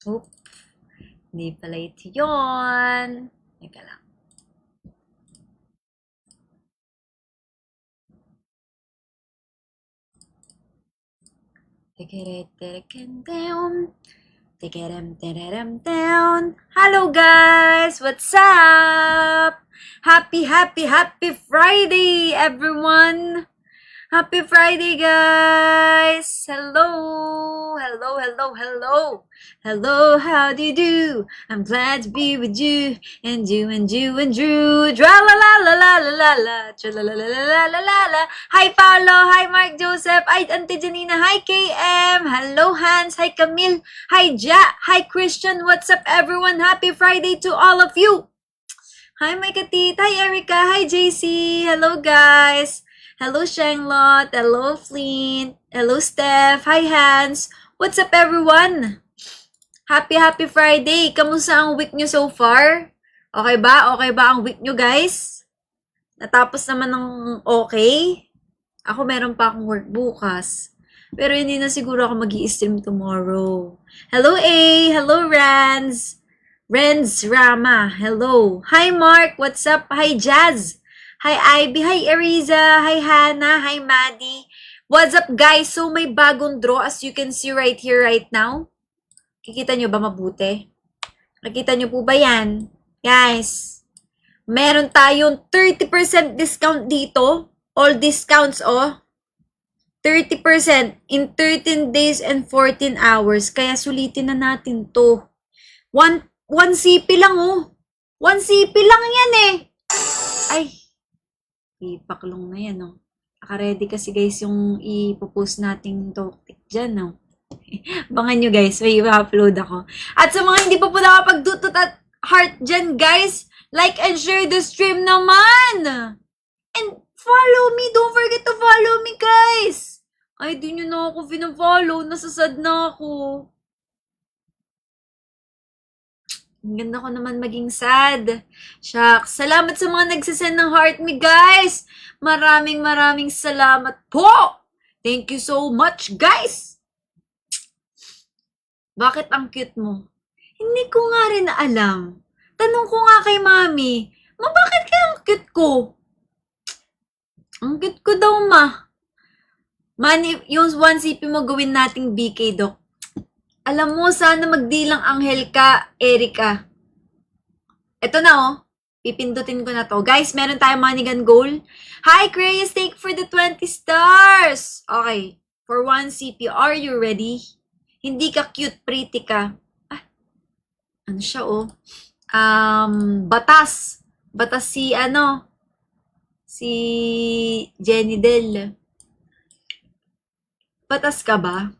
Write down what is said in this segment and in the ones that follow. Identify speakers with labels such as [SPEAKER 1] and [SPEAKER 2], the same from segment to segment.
[SPEAKER 1] Oop, hindi pala ito yun. Teka lang. Down. Down. Hello guys, what's up? Happy Friday, everyone. Happy Friday, guys! Hello, how do you do? I'm glad to be with you, and you, and you, and you. Tra la la la la la la la, tra la la la la la la la. Hi, Paolo! Hi, Mark Joseph! Hi, Auntie Janina! Hi, KM! Hello, Hans! Hi, Camille! Hi, Ja! Hi, Christian! What's up, everyone? Happy Friday to all of you! Hi, my katit! Hi, Erica! Hi, JC! Hello, guys! Hello, Shenglot. Hello, Flint. Hello, Steph. Hi, Hans. What's up, everyone? Happy Friday. Kamusta ang week nyo so far? Okay ba? Okay ba ang week nyo, guys? Natapos naman ng okay? Ako meron pa akong work bukas. Pero hindi na siguro ako mag-i-stream tomorrow. Hello, A. Hello, Rans. Renz Rama. Hello. Hi, Mark. What's up? Hi, Jazz. Hi, Ivy. Hi, Ariza. Hi, Hannah. Hi, Maddie. What's up, guys? So, may bagong draw as you can see right here, right now. Kikita nyo ba mabuti? Nakita nyo po ba yan? Guys, meron tayong 30% discount dito. All discounts, oh. 30% in 13 days and 14 hours. Kaya sulitin na natin to. One CP lang, oh. One CP lang yan, eh. Ay, ipaklong na yan, oh. Naka-ready kasi, guys, yung ipopost nating topic dyan, oh. Abangan nyo, guys. May i-upload ako. At sa mga hindi pa po nakapagdutot at heart dyan, guys, like and share the stream naman. And follow me. Don't forget to follow me, guys. Ay, di nyo na ako pinafollow. Nasasad na ako. Ang ganda ko naman maging sad. Shucks. Salamat sa mga nagsasend ng heart me, guys. Maraming salamat po. Thank you so much, guys. Bakit ang cute mo? Hindi ko nga rin alam. Tanong ko nga kay mami, bakit kaya ang cute ko? Ang cute ko daw, ma. Mani, yung 1CP mo gawin nating BK, Doc. Alam mo, sana magdilang anghel ka, Erika. Ito na, oh. Pipindutin ko na to. Guys, meron tayong money gun goal. Hi, Crazy, take for the 20 stars. Okay. For 1CP, are you ready? Hindi ka cute, pretty ka. Ah, ano siya, oh? Batas. Batas si, si Jenny Del. Batas ka ba?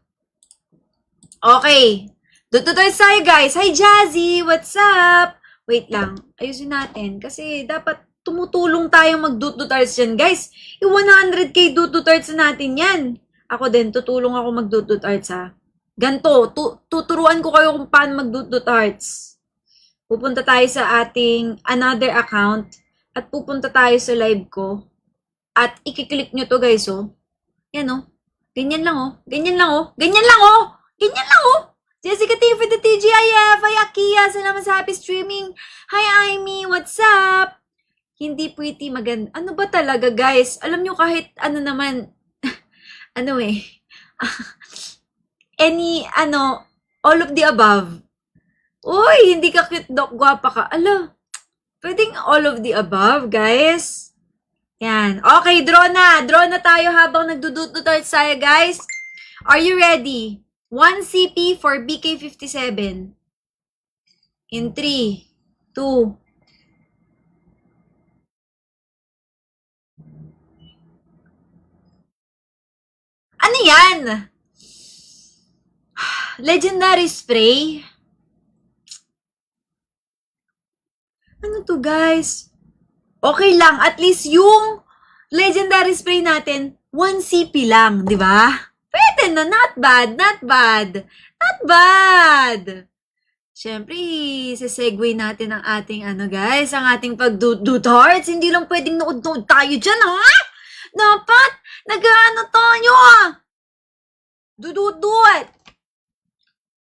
[SPEAKER 1] Okay. Tutuloy tayo, guys. Hi, Jazzy! What's up? Wait lang. Ayusin natin. Kasi dapat tumutulong tayo mag-dututarts dyan, guys. I-100k dututarts natin yan. Ako din, tutulong ako mag-dututarts, ha. Ganto, tuturuan ko kayo kung paano mag-dututarts. Pupunta tayo sa ating another account at pupunta tayo sa live ko. At ikiklik nyo to, guys, oh. Yan, oh. Ganyan lang, oh. Ganyan lang, oh. Ganyan lang, oh. Ganyan lang, oh. Jessica T for the TGIF. Hi, Akia. Salamat sa happy streaming. Hi, Amy. What's up? Hindi pretty maganda. Ano ba talaga, guys? Alam nyo kahit ano naman, ano eh. All of the above. Uy, hindi ka cute, Doc. Gwapa ka. Ala, pwedeng all of the above, guys. Yan. Okay, draw na. Draw na tayo habang nagdudututart tayo, guys. Are you ready? 1 CP for BK57. In 3, 2, ano yan? Legendary spray? Ano to, guys? Okay lang. At least yung legendary spray natin, 1 CP lang, di ba? Pwede na. Not bad. Not bad. Not bad. Siyempre, sesegue natin ang ating guys, ang ating pag-do-hearts. Hindi lang pwedeng nood-nood tayo dyan, ha? Dapat, nag-ano tayo, ah. Do-do-do it.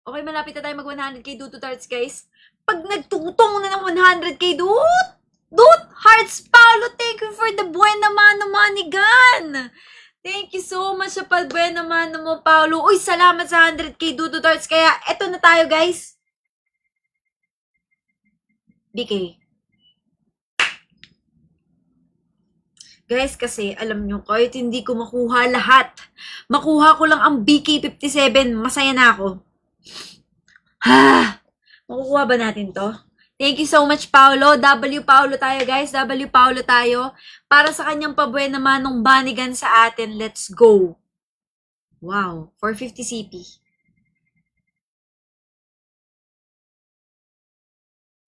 [SPEAKER 1] Okay, malapit na tayo mag 100k Duto Tarts, guys. Pag nagtutong na ng 100k Dut Hearts, Paolo, thank you for the buena mano money gun. Thank you so much sa buena mano mo, Paolo. Uy, salamat sa 100k Duto Tarts. Kaya, eto na tayo, guys. BK. Guys, kasi alam nyo, kahit hindi ko makuha lahat, makuha ko lang ang BK57, masaya na ako. Makukuha ba natin to? Thank you so much, Paolo. W Paolo tayo, guys. W Paolo tayo. Para sa kanyang pabuena manong banigan sa atin. Let's go. Wow. 450 CP.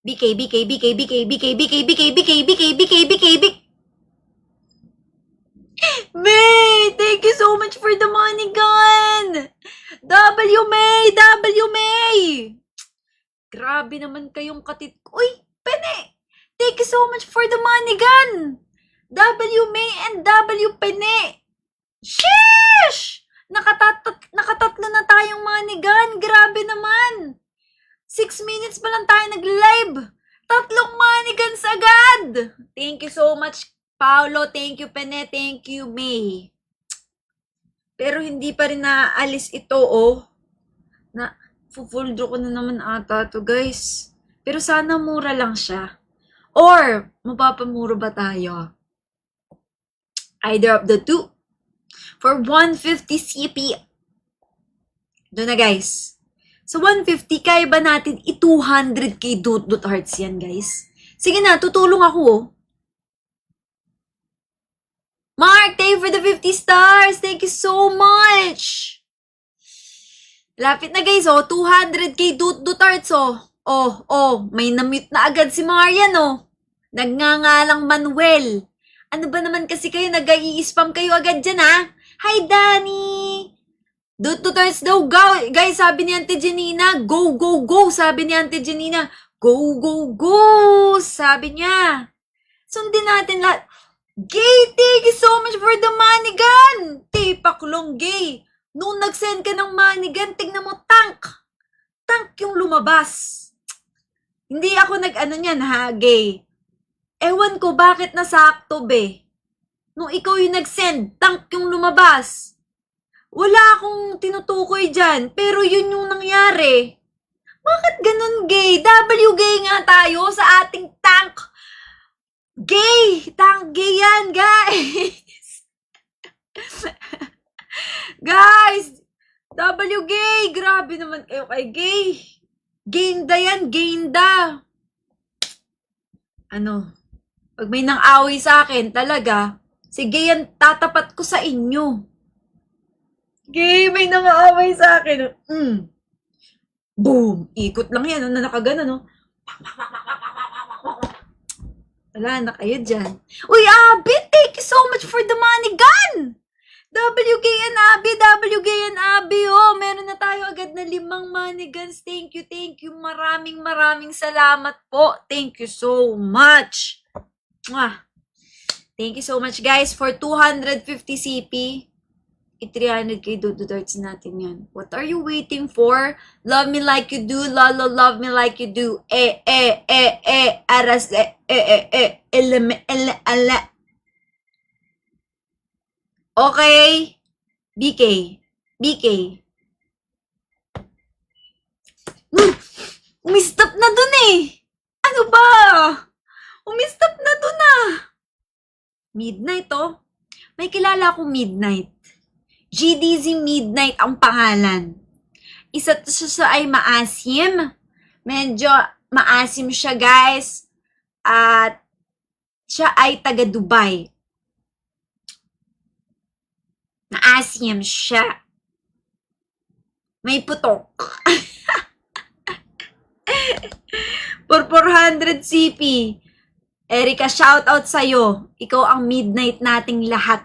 [SPEAKER 1] BK, BK, BK, BK, BK, BK, BK, BK, BK, BK, BK, BK. May! Thank you so much for the money gun! W May! W May! Grabe naman kayong katit. Uy! Pene! Thank you so much for the money gun! W May and W Pene! Sheesh! Nakatatlo na tayong money gun. Grabe naman! 6 minutes pa lang tayo nag-live. 3 money guns agad! Thank you so much, Paolo. Thank you, Pene. Thank you, May. Pero hindi pa rin naaalis ito, oh. Full draw ko na naman ata to, guys. Pero sana mura lang siya. Or, mapapamura ba tayo? Either of the two. For 150 CP. Doon na, guys. So, 150, kaya ba natin i-200k Dut Hearts yan, guys? Sige na, tutulong ako, oh. Mark, thank you for the 50 stars. Thank you so much. Lapit na, guys, oh. 200k Dut Hearts, oh. Oh, may na-mute na agad si Marian, oh. Nagngangalang Manuel. Ano ba naman kasi kayo, nag-i-spam kayo agad dyan, ha? Hi, Danny. Dut Hearts daw, go. Guys, sabi ni Auntie Janina, go, go, go. Sabi ni Auntie Janina, go, go, go. Sabi niya. Sundin natin lahat. Gay, thank you so much for the money gun. Tipaklong, Gay. Nung nag-send ka ng money gun, tignan mo, tank. Tank yung lumabas. Hindi ako nag-ano niyan, ha, Gay. Ewan ko bakit nasakto, be. Nung ikaw yung nag-send, tank yung lumabas. Wala akong tinutukoy dyan, pero yun yung nangyari. Bakit ganun, Gay? W-Gay nga tayo sa ating tank. Gay! Tank gay yan, guys! Guys! W-Gay! Grabe naman kayo kay Gay. Gainda yan, gainda. Ano? Pag may nang-away sa akin, talaga, si Gay yan tatapat ko sa inyo. Gay, may nang-away sa akin. Boom! Ikot lang yan, na nakagano, no? Wala na kayo dyan. Uy, Abby! Thank you so much for the money gun! WK and Abby, WK and Abby, oh, meron na tayo agad na 5 money guns. Thank you. Maraming salamat po. Thank you so much. Mwah. Thank you so much, guys, for 250 CP. I-300k Dut Hearts natin yan. What are you waiting for? Love me like you do. Lolo, love me like you do. Aras, ala. Okay. BK. Umistop na dun eh. Ano ba? Umistop na dun ah. Midnight, oh. May kilala akong Midnight. GDZ Midnight ang pangalan. Isa to siya ay maasim. Medyo maasim siya, guys. At siya ay taga Dubai. Maasim siya. May putok. For 400 CP. Erika, shout out sa'yo. Ikaw ang Midnight nating lahat.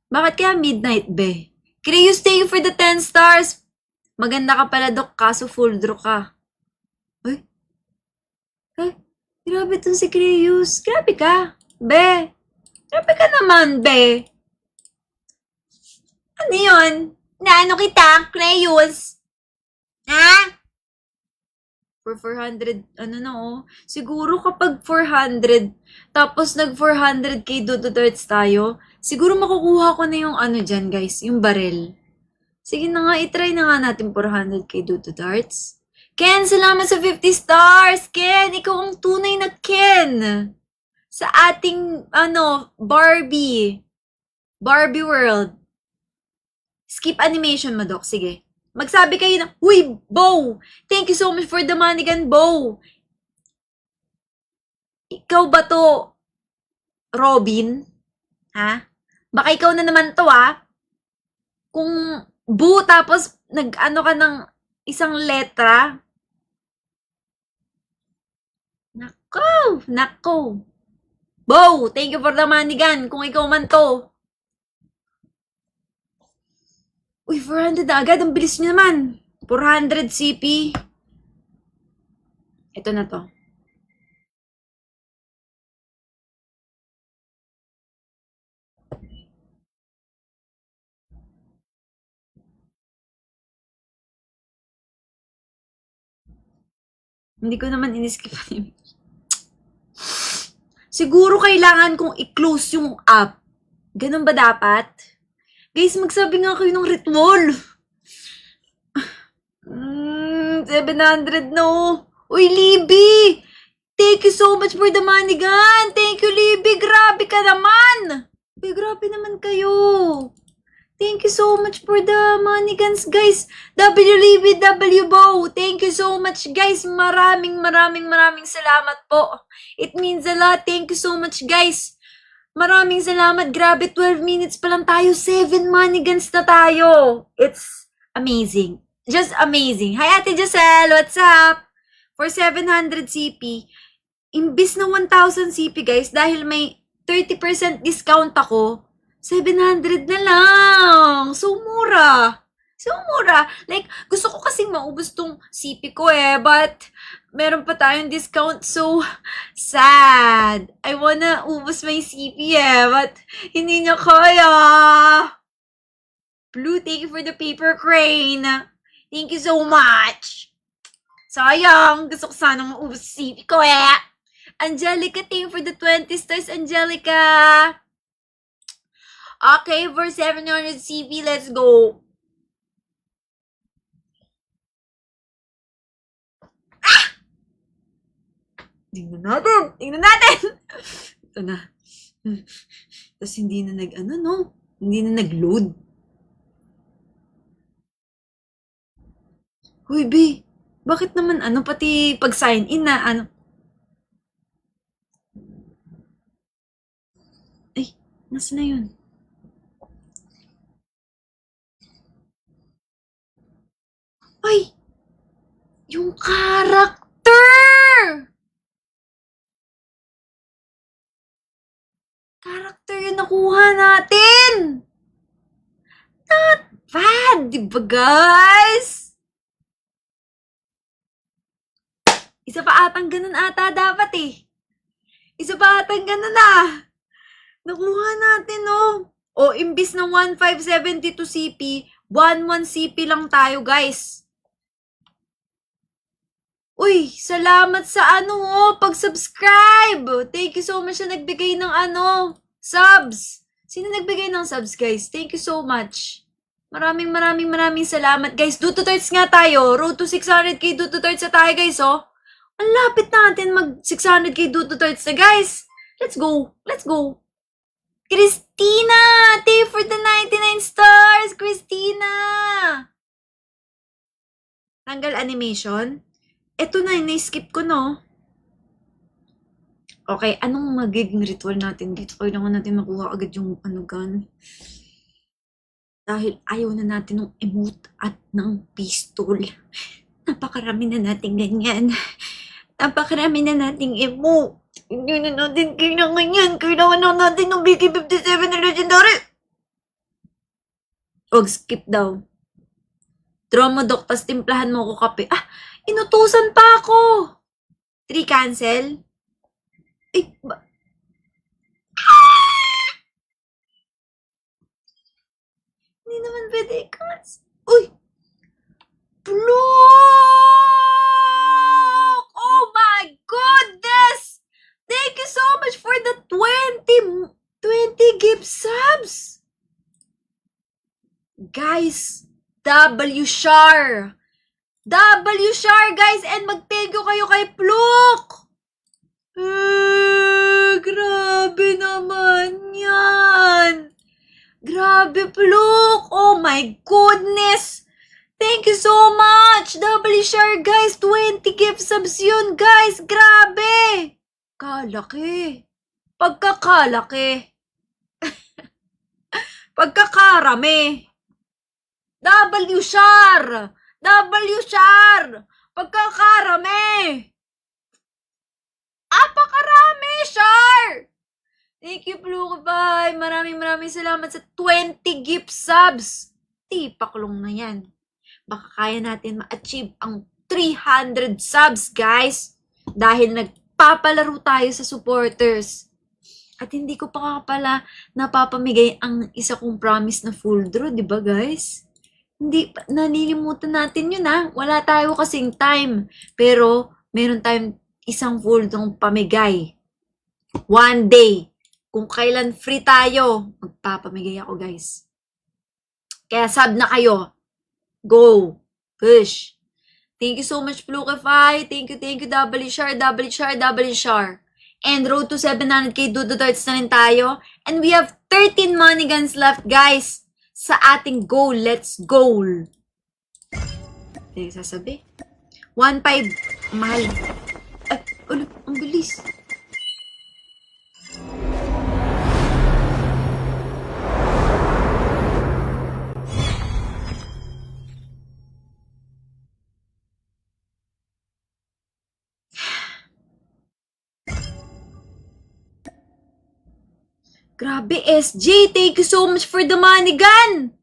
[SPEAKER 1] Bakit kaya Midnight, be? Krius, thank you for the 10 stars. Maganda ka pala, Dok, kaso full draw ka. Uy? Grabe to si Krius. Grabe ka, be. Grabe ka naman, be. Ano yun? Naano kita, Krius? Ha? For 400, ano na oh. Siguro kapag 400, tapos nag 400k Dododarts tayo, siguro makukuha ko na yung ano dyan guys, yung barel. Sige na nga, itry na nga natin 400k Dododarts. Ken, salamat sa 50 stars! Ken, ikaw ang tunay na Ken! Sa ating, Barbie World. Skip animation mo, Doc. Sige. Magsabi kayo na, Uy, Bo! Thank you so much for the manigan, Bo! Ikaw ba to, Robin? Ha? Baka ikaw na naman to, ha? Kung Bo tapos nag-ano ka ng isang letra. Nako. Bo, thank you for the manigan. Kung ikaw man to. Uy, 400 na agad. Ang bilis niyo naman. 400 CP. Ito na to. Hindi ko naman iniskip yung... Siguro kailangan kong i-close yung app. Ganun ba dapat? Guys, magsabi nga kayo ng ritual. 700 no. Uy, Libby! Thank you so much for the manigan. Thank you, Libby. Grabe ka naman. Uy, grabe naman kayo. Thank you so much for the manigans, guys. WLBW Bow. Thank you so much, guys. Maraming salamat po. It means a lot. Thank you so much, guys. Maraming salamat. Grabe, 12 minutes pa lang tayo. 7 manigans na tayo. It's amazing. Just amazing. Hi, Ate Giselle. What's up? For 700 CP, imbis na 1,000 CP, guys, dahil may 30% discount ako, 700 na lang. So mura. Like, gusto ko kasing maubos tong CP ko but meron pa tayong discount. So sad. I wanna ubos my CP but hindi niya kaya. Blue, thank you for the paper crane. Thank you so much. Sayang. Gusto ko sanang maubos CP ko Angelica, thank you for the 20 stars, Angelica. Okay, for 700 CP, let's go. Tingnan natin. Ito na. Tapos hindi na Hindi na nag-load. Hoy, B. Bakit naman pati pag-sign in na Ay, nasa na yun? Ay! Yung character! Character yung nakuha natin! Not bad, di ba guys? Isa pa atang ganun ata dapat Isa pa atang ganun Nakuha natin O, imbis na 1,572 CP, 1,1 CP lang tayo guys. Uy, salamat sa pag-subscribe! Thank you so much na nagbigay ng subs! Sino nagbigay ng subs, guys? Thank you so much. Maraming salamat, guys. Dododarts nga tayo. Road to 600k Dododarts na tayo, guys, Ang lapit natin mag 600k Dododarts na, guys. Let's go. Christina! Thank you for the 99 stars, Christina! Tanggal animation? Eto na, na-skip ko, Okay, anong magiging ritual natin dito? Kailangan natin makuha agad yung gan. Dahil ayaw na natin ng emote at ng pistol. Napakarami na natin ganyan. Napakarami na nating emote. Hindi na natin kailangan yan. Kailangan na natin ng BK57 na legendary. Skip daw. Draw mo, Dok, tas timplahan mo ko kape. Inutusan pa ako. 3 cancel. Hindi naman pwede i-cancel. Uy! Blue! the 20 gift subs. Guys, W-Shar. W-Shar, guys. And mag-thank you kayo kay Pluk. Grabe naman yan. Grabe, Pluk. Oh my goodness. Thank you so much. W-Shar, guys. 20 gift subs yun, guys. Grabe. Kalaki. Pagkakalaki. Pagkakarami. W-Shar. W-Shar. Pagkakarami. Apakarami, Shar. Thank you, Plukify. Maraming salamat sa 20 gift subs. Tipaklong na yan. Baka kaya natin ma-achieve ang 300 subs, guys. Dahil nagpapalaro tayo sa supporters. At hindi ko pa nga pala napapamigay ang isa kong promise na full draw, di ba, guys? Hindi, nanilimutan natin yun, ha? Wala tayo kasing time. Pero, meron tayong isang full draw pamigay. One day. Kung kailan free tayo, magpapamigay ako, guys. Kaya sub na kayo. Go. Push. Thank you so much, Plukify. Thank you, W-Shar. And road to 700k Dodo Darts na rin tayo. And we have 13 money guns left, guys. Sa ating goal. Let's go. Ano sasabi? 1.5. Mahal. Ay, ang bilis. Grabe, SJ. Thank you so much for the money gun.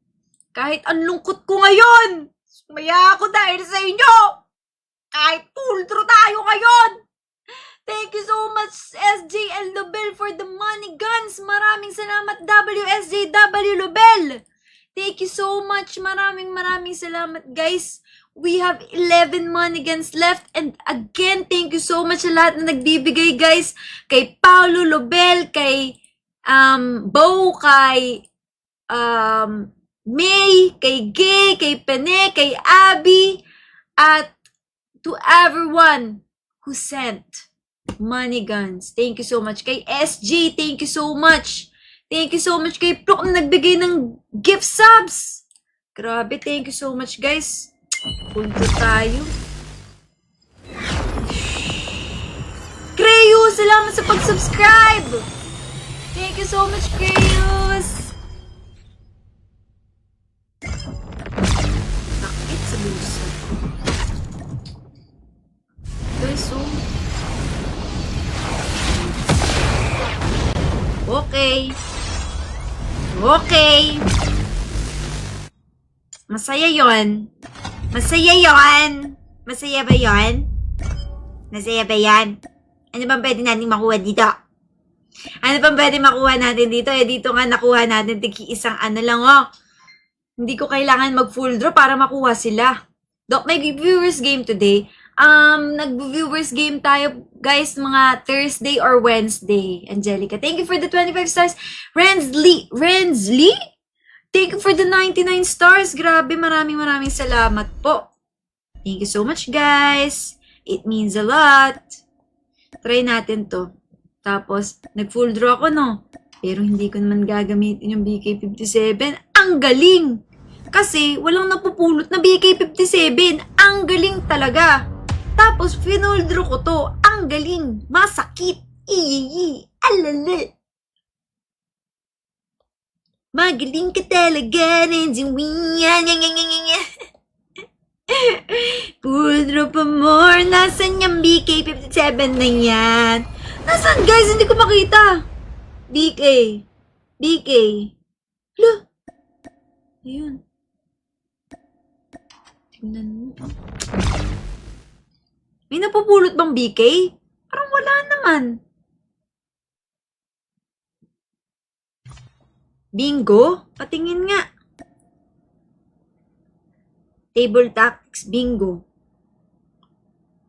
[SPEAKER 1] Kahit ang lungkot ko ngayon, sumaya ako dahil sa inyo. Kahit full draw tayo ngayon. Thank you so much, SJ and Lobel, for the money guns. Maraming salamat, WSJW Lobel. Thank you so much. Maraming salamat, guys. We have 11 money guns left. And again, thank you so much sa lahat na nagbibigay, guys. Kay Paulo Lobel, kay Bo, kay May, kay Gay, kay Pene, kay Abby, at to everyone who sent money guns. Thank you so much. Kay SG, thank you so much. Thank you so much kay Pluk na nagbigay ng gift subs. Grabe, thank you so much, guys. Punto tayo. Crayus, salamat sa pag-subscribe. Thank you so much, Crayus. Nakit sa bulsa. Guys, so... Okay. Okay. Masaya yon. Masaya yon. Masaya ba yon? Masaya ba yan? Ano bang pwede natin makuha dito? Ano pang pwede makuha natin dito? Dito nga nakuha natin isang ano lang, oh. Hindi ko kailangan mag-full draw para makuha sila. Dok, may viewers game today. Nag-viewers game tayo, guys, mga Thursday or Wednesday. Angelica, thank you for the 25 stars. Rensley? Thank you for the 99 stars. Grabe, maraming salamat po. Thank you so much, guys. It means a lot. Try natin to. Tapos, nag-full draw ako, no? Pero hindi ko naman gagamitin yung BK57. Ang galing! Kasi, walang napupulot na BK57. Ang galing talaga. Tapos, full draw ko to. Ang galing. Masakit. Alala. Magaling ka talaga. Full draw pa more. Nasaan yung BK57 na yan? Nasaan, guys? Hindi ko makita. BK. Hala. Ayun. Tingnan mo. May napupulot bang BK? Parang wala naman. Bingo? Patingin nga. Table tactics bingo.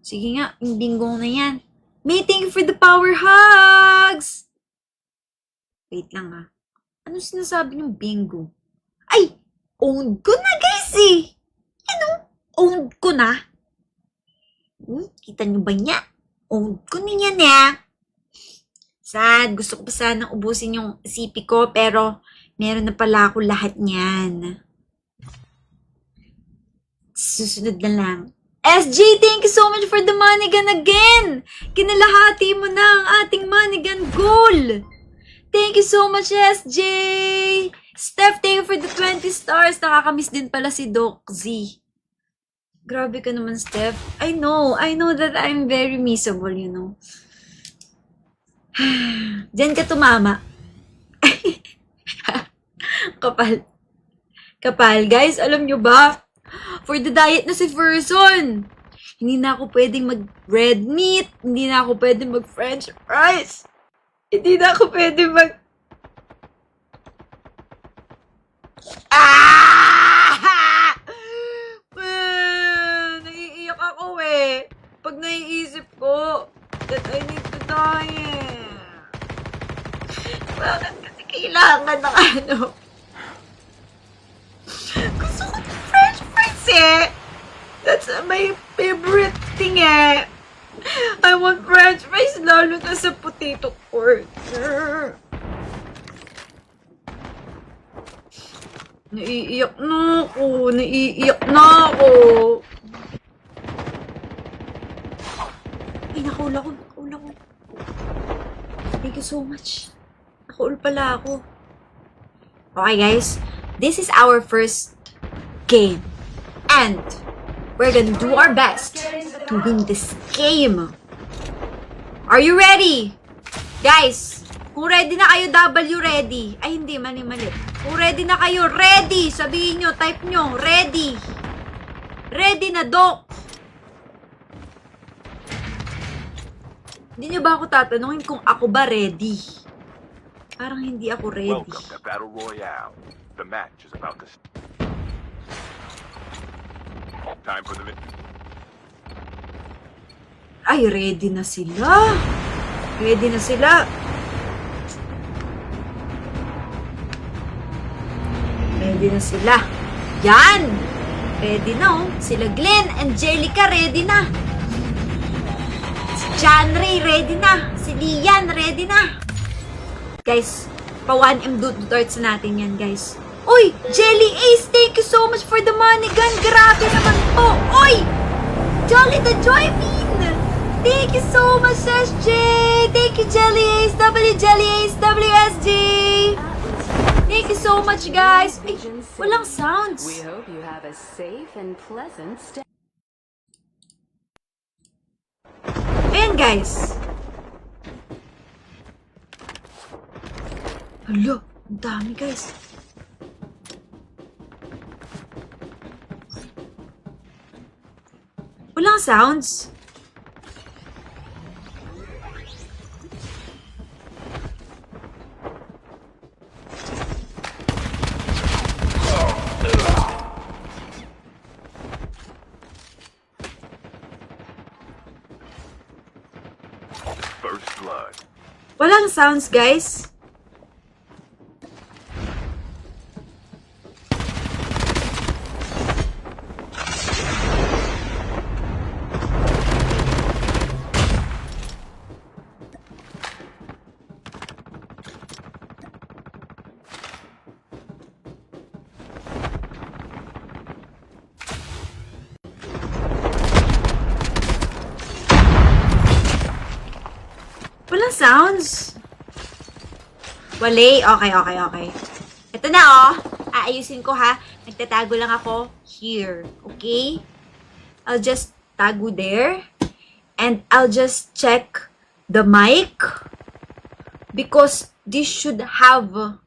[SPEAKER 1] Sige nga, yung bingo na yan. May thank you for the power hugs! Wait lang ah. Ano sinasabi ng bingo? Ay! Owned ko na guys eh! Ano? Owned ko na? Kita nyo ba niya? Owned ko na yan eh. Sad. Gusto ko pa sanang ubusin yung CP ko pero meron na pala ako lahat niyan. Susunod na lang. SG, thank you so much for the Manigan again! Kinalahati mo na ang ating Manigan goal! Thank you so much, SJ! Steph, thank you for the 20 stars. Nakakamiss din pala si Doc Z. Grabe ka naman, Steph. I know that I'm very missable, you know. Diyan ka tumama. Kapal. Guys, alam nyo ba? For the diet na si Ferson. Hindi na ako pwedeng mag-red meat. Hindi na ako pwedeng mag-french fries. Hindi na ako pwedeng naiiyak ako eh. Pag naiisip ko that I need to diet. Bakit kasi kailangan ng ano? Gusto ko ng french fries eh. That's my favorite thing eh. I want french fries lalo na sa potato corn. Naiiyak na ako. Ay, nakaula ko. Thank you so much. Nakaul pala ako. Okay guys, this is our first game. And we're gonna do our best to win this game. Are you ready? Guys, kung ready na kayo, W ready. Ay, hindi, mali. Kung ready na kayo, ready. Sabihin nyo, type nyo, ready. Ready na, Doc. Hindi nyo ba ako tatanungin kung ako ba ready? Parang hindi ako ready.
[SPEAKER 2] Welcome to Battle Royale. The match is about to start. Time for the
[SPEAKER 1] Ay, ready na sila. Ready na sila. Ready na sila. Yan! Ready na oh. Sila Glenn, Angelica, ready na. Si John Ray, ready na. Si Lian, ready na. Guys, pa 1M darts natin yan, guys. Uy! Jelly Ace, thank you so much for the money gun. Grabe naman po. Uy! Jolly the Joy Bean! Thank you so much, SJ! Thank you, Jelly Ace, Jelly Ace, WSG! Thank you so much, guys! Ay, walang sounds!
[SPEAKER 3] We hope you have a safe and pleasant stay.
[SPEAKER 1] Ayan, guys! Hala, ang dami, guys. Walang sounds.
[SPEAKER 2] first blood.
[SPEAKER 1] Walang sounds, guys. Walang sounds. Wale. Okay. Ito na, oh. Aayusin ko, ha. Nagtatago lang ako here. Okay? I'll just tago there. And I'll just check the mic. Because this should have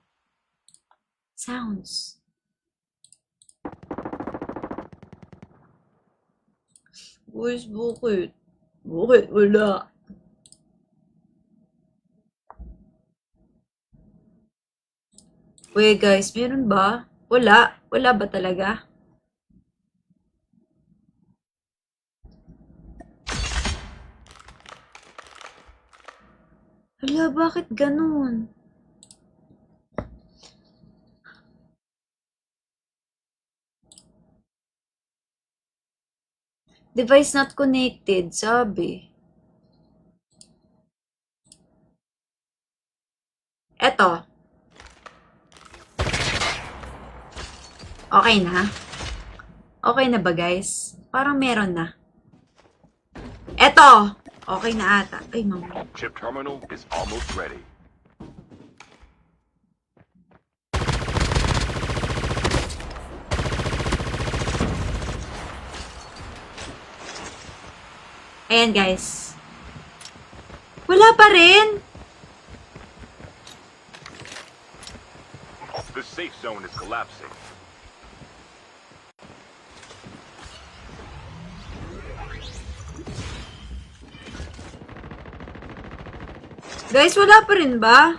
[SPEAKER 1] sounds. Guys, bakit? Bakit wala? Wait, guys, meron ba? Wala. Wala ba talaga? Hala, bakit ganun? Device not connected, sabi. Eto. Okay na? Okay na ba, guys? Parang meron na. Eto! Okay na ata. Ay, mama.
[SPEAKER 2] Chip terminal is almost ready.
[SPEAKER 1] Ayan, guys. Wala pa rin!
[SPEAKER 2] The safe zone is collapsing.
[SPEAKER 1] Guys, wala pa rin ba?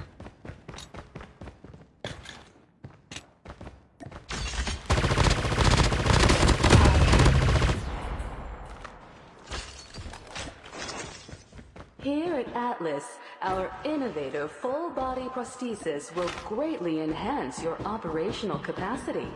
[SPEAKER 3] Here at Atlas, our innovative full-body prosthesis will greatly enhance your operational capacity.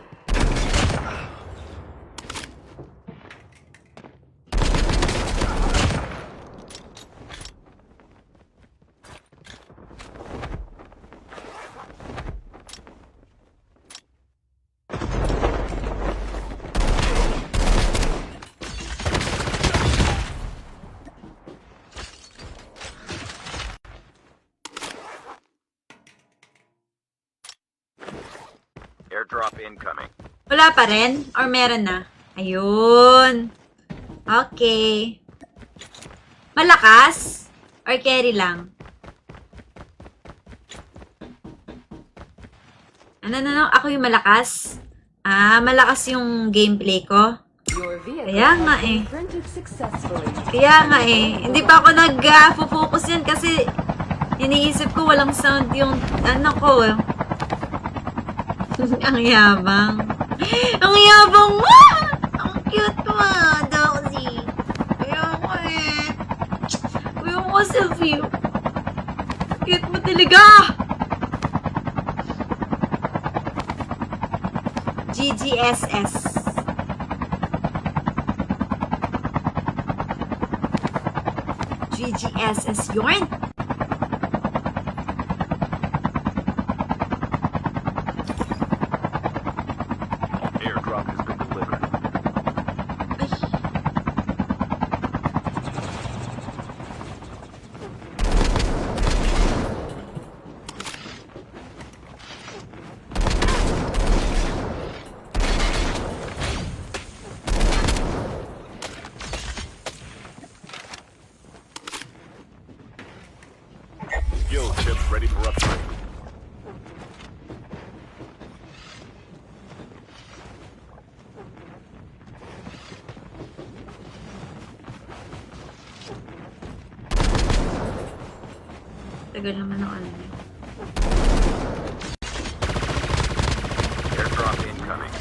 [SPEAKER 2] Airdrop incoming.
[SPEAKER 1] Wala pa rin? Or meron na? Ayun. Okay. Malakas? Or carry lang? Ano? Ako yung malakas? Malakas yung gameplay ko?
[SPEAKER 3] Your vehicle
[SPEAKER 1] Kaya nga
[SPEAKER 3] has
[SPEAKER 1] eh.
[SPEAKER 3] been printed successfully.
[SPEAKER 1] Kaya nga eh. Hindi pa ako nag-focus yan kasi iniisip ko walang sound yung ano ko. Ang yabang. Ang yabang mo! Ang cute mo, Doxy. Kaya ko eh. Kaya ko selfie. Cute mo talaga! GGSS. GGSS yun?
[SPEAKER 2] Airdrop has been delivered. Skill chips ready for upgrade.
[SPEAKER 1] Tagal naman ng ano niya.
[SPEAKER 2] Airdrop incoming.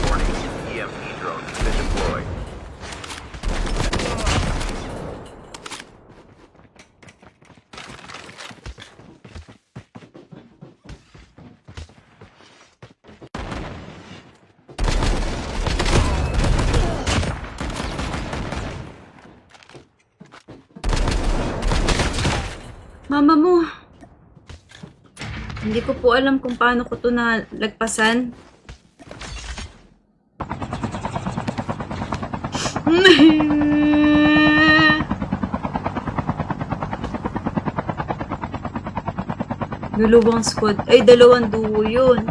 [SPEAKER 2] Warning, EMP drone has been deployed.
[SPEAKER 1] Mama mo. Hindi ko po alam kung paano ko to nalagpasan. Dalawang squad. Ay, dalawang duo yun.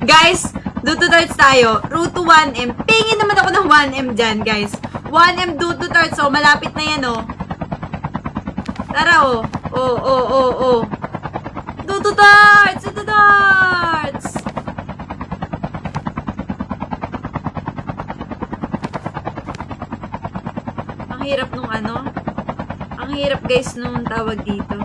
[SPEAKER 1] Guys, Duto Darts tayo. Route to 1M. Pingin naman ako ng 1M dyan, guys. 1M Duto Darts. Oh, malapit na yan, oh. Tara, oh. Oh. Duto Darts! Duto Darts! hirap nung ano. Ang hirap guys nung tawag dito.